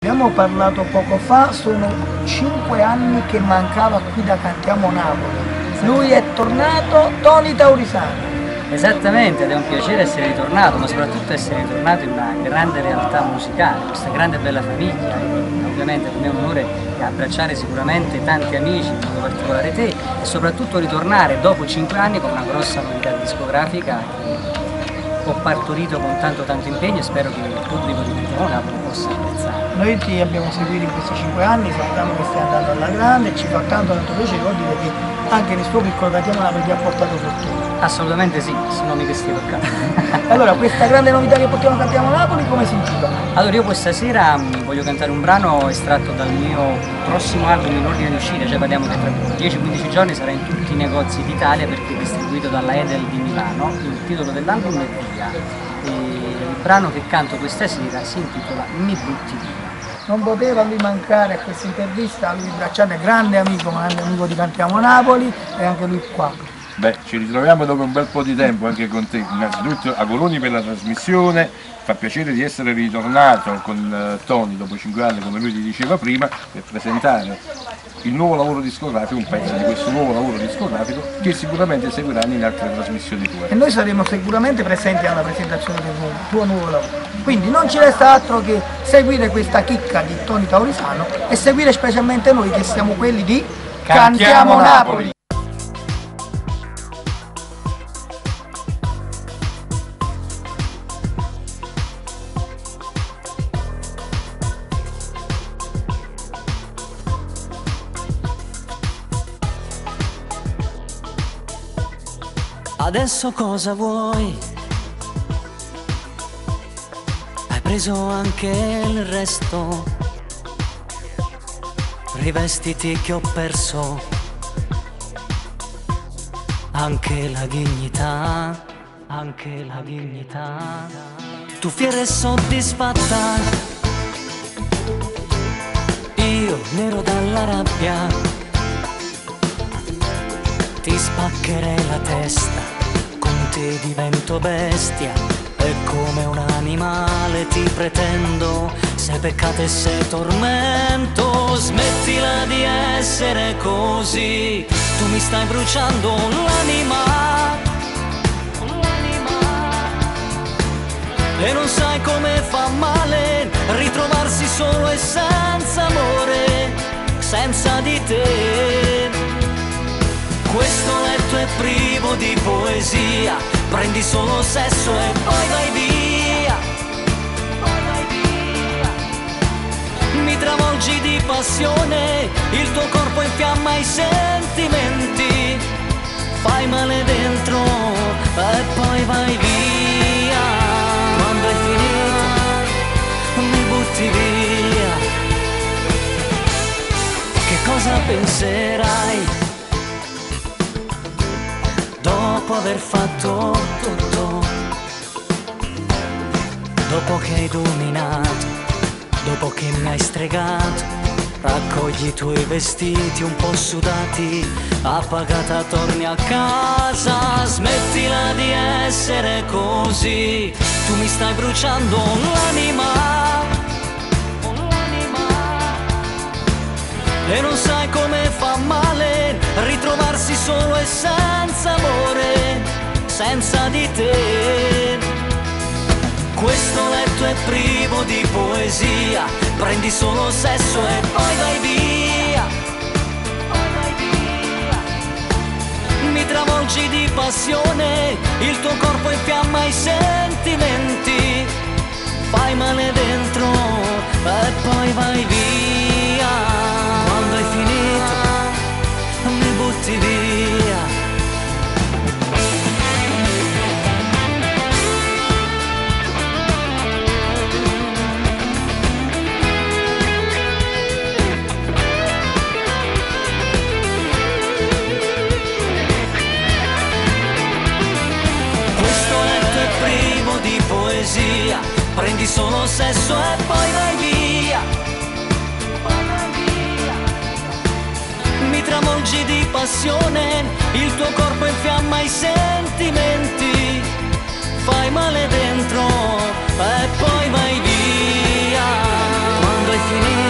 Abbiamo parlato poco fa, sono 5 anni che mancava qui da Cantiamo Napoli. Lui è tornato, Tony Taurisano. Esattamente, ed è un piacere essere ritornato, ma soprattutto essere ritornato in una grande realtà musicale, questa grande e bella famiglia. E ovviamente per me è un onore abbracciare sicuramente tanti amici, in modo particolare te, e soprattutto ritornare dopo 5 anni con una grossa novità discografica che ho partorito con tanto impegno e spero che il pubblico di Cantiamo Napoli possa apprezzare. Noi ti abbiamo seguito in questi 5 anni, sappiamo che stai andando alla grande e ci fa tanto piacere, vuol dire che anche nel suo piccolo Cantiamo Napoli ti ha portato fortuna. Assolutamente sì, se no mi vestivo il capo. Allora, questa grande novità che portiamo a Cantiamo Napoli, come si intitola? Allora, io questa sera voglio cantare un brano estratto dal mio prossimo album in ordine di uscita, cioè parliamo che tra 10-15 giorni sarà in tutti i negozi d'Italia perché è distribuito dalla Edel di Milano. Il titolo dell'album è Via e il brano che canto questa sera si intitola Mi butti via. Non poteva lui mancare a questa intervista, lui Bracciano è grande amico di Cantiamo Napoli e anche lui qua. Beh, ci ritroviamo dopo un bel po' di tempo anche con te, innanzitutto auguroni per la trasmissione, fa piacere di essere ritornato con Tony dopo 5 anni come lui ti diceva prima per presentare il nuovo lavoro discografico, un pezzo di questo nuovo lavoro discografico che sicuramente seguiranno in altre trasmissioni tue. E noi saremo sicuramente presenti alla presentazione del tuo nuovo lavoro, quindi non ci resta altro che seguire questa chicca di Tony Taurisano e seguire specialmente noi che siamo quelli di Cantiamo Napoli! Adesso cosa vuoi? Hai preso anche il resto. Rivestiti che ho perso anche la dignità, anche la dignità. Tu fiera e soddisfatta, io nero dalla rabbia. Ti spaccherei la testa, con te divento bestia e come un animale ti pretendo. Sei peccato e sei tormento, smettila di essere così. Tu mi stai bruciando l'anima e non sai come fa male ritrovarsi solo e senza amore, senza di te. Questo letto è privo di poesia, prendi solo sesso e poi vai via. Mi travolgi di passione, il tuo corpo infiamma i sentimenti. Fai male dentro e poi vai via. Quando hai finito mi butti via. Che cosa penserai dopo aver fatto tutto, dopo che hai dominato, dopo che mi hai stregato? Raccogli i tuoi vestiti un po' sudati, appagata torni a casa. Smettila di essere così, tu mi stai bruciando l'anima e non sai come fa male ritrovarsi solo e senza amore, senza di te. Questo letto è privo di poesia, prendi solo sesso e poi vai via. Mi travolgi di passione, il tuo corpo infiamma i sentimenti. Fai male dentro e poi vai via. Quando hai finito mi butti via. Questo letto è privo di poesia, prendi solo sesso e poi vai via. Mi travolgi di passione, il tuo corpo infiamma i sentimenti. Fai male dentro e poi vai via. Quando hai finire.